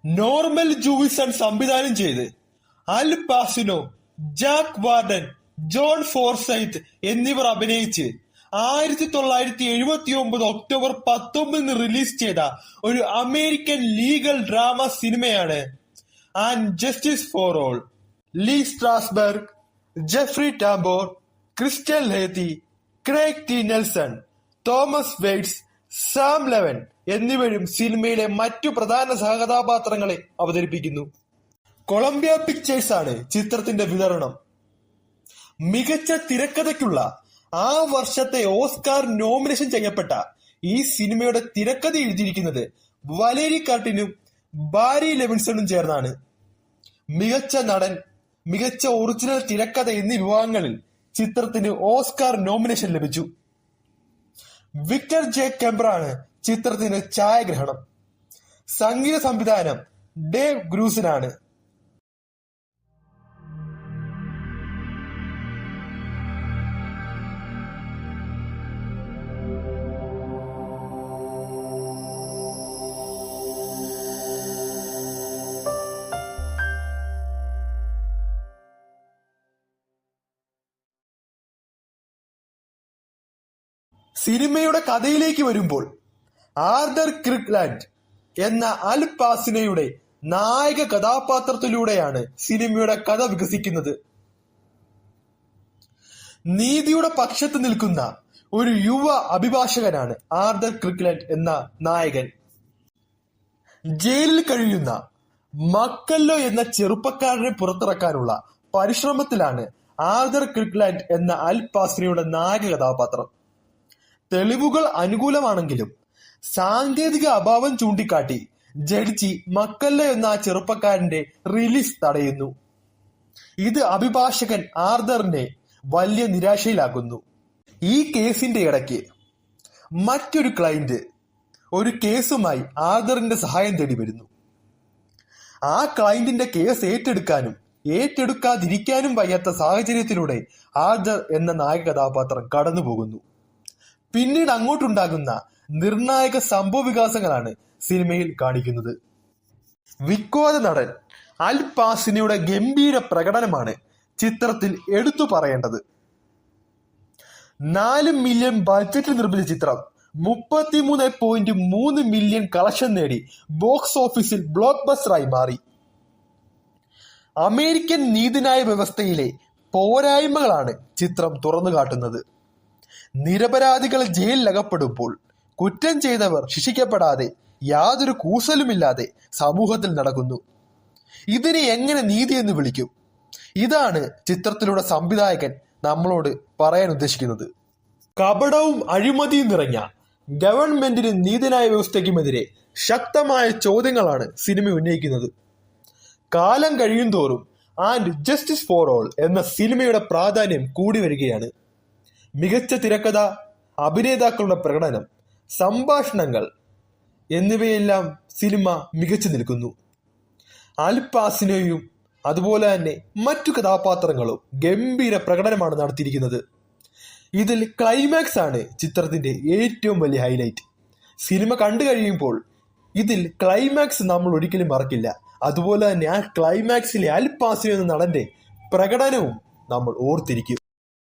Normal Jewison സംവിധാനം ചെയ്ത് Al Pacino, Jack Warden, John Forsythe എന്നിവർ അഭിനയിച്ച് 1979 ഒക്ടോബർ 19 റിലീസ് ചെയ്ത ഒരു അമേരിക്കൻ ലീഗൽ ഡ്രാമ സിനിമയാണ് and justice for all. Lee Strasberg, Jeffrey Tambor, Christine Lahti, Craig T Nelson, Thomas Waits, Sam Levene എന്നിവരും സിനിമയിലെ മറ്റു പ്രധാന സഹകഥാപാത്രങ്ങളെ അവതരിപ്പിക്കുന്നു. കൊളംബിയ പിക്ചേഴ്സ് ആണ് ചിത്രത്തിന്റെ വിതരണം. മികച്ച തിരക്കഥയ്ക്കുള്ള ആ വർഷത്തെ ഓസ്കാർ നോമിനേഷൻ ചെയ്യപ്പെട്ട ഈ സിനിമയുടെ തിരക്കഥ എഴുതിയിരിക്കുന്നത് വലേരി കർട്ടിനും ബാരി ലെവിൻസണും ചേർന്നാണ്. മികച്ച നടൻ, മികച്ച ഒറിജിനൽ തിരക്കഥ എന്നീ വിഭാഗങ്ങളിൽ ചിത്രത്തിന് ഓസ്കാർ നോമിനേഷൻ ലഭിച്ചു. വിക്ടർ ജെ കെംബ്രാണ് ചിത്രത്തിന് ഛായാഗ്രഹണം. സംഗീത സംവിധാനം ഡേവ് ഗ്രൂസിനാണ്. സിനിമയുടെ കഥയിലേക്ക് വരുമ്പോൾ ആർതർ ക്രിക്ലാൻഡ് എന്ന അൽ പാസിനോയുടെ നായക കഥാപാത്രത്തിലൂടെയാണ് സിനിമയുടെ കഥ വികസിക്കുന്നത്. നീതിയുടെ പക്ഷത്ത് നിൽക്കുന്ന ഒരു യുവ അഭിഭാഷകനാണ് ആർതർ ക്രിക്ലാൻഡ് എന്ന നായകൻ. ജയിലിൽ കഴിയുന്ന മക്കല്ലോ എന്ന ചെറുപ്പക്കാരനെ പുറത്തിറക്കാനുള്ള പരിശ്രമത്തിലാണ് ആർതർ ക്രിക്ലാൻഡ് എന്ന അൽ പാസിനോയുടെ നായക കഥാപാത്രം. തെളിവുകൾ അനുകൂലമാണെങ്കിലും സാങ്കേതിക അഭാവം ചൂണ്ടിക്കാട്ടി ജഡ്ജി മക്കല്ലോ എന്ന ആ ചെറുപ്പക്കാരന്റെ റിലീസ് തടയുന്നു. ഇത് അഭിഭാഷകൻ ആർതറിനെ വലിയ നിരാശയിലാക്കുന്നു. ഈ കേസിന്റെ ഇടയ്ക്ക് മറ്റൊരു ക്ലയന്റ് ഒരു കേസുമായി ആർതറിന്റെ സഹായം തേടി വരുന്നു. ആ ക്ലയന്റിന്റെ കേസ് ഏറ്റെടുക്കാനും ഏറ്റെടുക്കാതിരിക്കാനും വയ്യാത്ത സാഹചര്യത്തിലൂടെ ആർതർ എന്ന നായക കഥാപാത്രം കടന്നുപോകുന്നു. പിന്നീട് അങ്ങോട്ടുണ്ടാകുന്ന നിർണായക സംഭവ വികാസങ്ങളാണ് സിനിമയിൽ കാണിക്കുന്നത്. വിഖ്യാത നടൻ അൽ പാസിനോയുടെ ഗംഭീര പ്രകടനമാണ് ചിത്രത്തിൽ എടുത്തു പറയേണ്ടത്. 4 മില്യൺ ബഡ്ജറ്റിൽ നിർമ്മിച്ച ചിത്രം 33.3 മില്യൺ കളക്ഷൻ നേടി ബോക്സ് ഓഫീസിൽ ബ്ലോക്ക് ബസ്റ്ററായി മാറി. അമേരിക്കൻ നീതിന്യായ വ്യവസ്ഥയിലെ പോരായ്മകളാണ് ചിത്രം തുറന്നുകാട്ടുന്നത്. നിരപരാധികൾ ജയിലിലകപ്പെടുമ്പോൾ കുറ്റം ചെയ്തവർ ശിക്ഷിക്കപ്പെടാതെ യാതൊരു കൂസലുമില്ലാതെ സമൂഹത്തിൽ നടക്കുന്നു. ഇതിനെ എങ്ങനെ നീതി എന്ന് വിളിക്കും? ഇതാണ് ചിത്രത്തിലൂടെ സംവിധായകൻ നമ്മളോട് പറയാൻ ഉദ്ദേശിക്കുന്നത്. കപടവും അഴിമതിയും നിറഞ്ഞ ഗവൺമെന്റിനും നീതിന്യായ വ്യവസ്ഥയ്ക്കുമെതിരെ ശക്തമായ ചോദ്യങ്ങളാണ് സിനിമ ഉന്നയിക്കുന്നത്. കാലം കഴിയും തോറും ആൻഡ് ജസ്റ്റിസ് ഫോർ ഓൾ എന്ന സിനിമയുടെ പ്രാധാന്യം കൂടി വരികയാണ്. മികച്ച തിരക്കഥ, അഭിനേതാക്കളുടെ പ്രകടനം, സംഭാഷണങ്ങൾ എന്നിവയെല്ലാം സിനിമ മികച്ചു നിൽക്കുന്നു. അൽ പാസിനോയും അതുപോലെ തന്നെ മറ്റു കഥാപാത്രങ്ങളും ഗംഭീര പ്രകടനമാണ് നടത്തിയിരിക്കുന്നത്. ഇതിൽ ക്ലൈമാക്സ് ആണ് ചിത്രത്തിന്റെ ഏറ്റവും വലിയ ഹൈലൈറ്റ്. സിനിമ കണ്ടു കഴിയുമ്പോൾ ഇതിൽ ക്ലൈമാക്സ് നമ്മൾ ഒരിക്കലും മറക്കില്ല. അതുപോലെ തന്നെ ആ ക്ലൈമാക്സിലെ അൽ പാസിനോ എന്ന നടന്റെ പ്രകടനവും നമ്മൾ ഓർത്തിരിക്കും.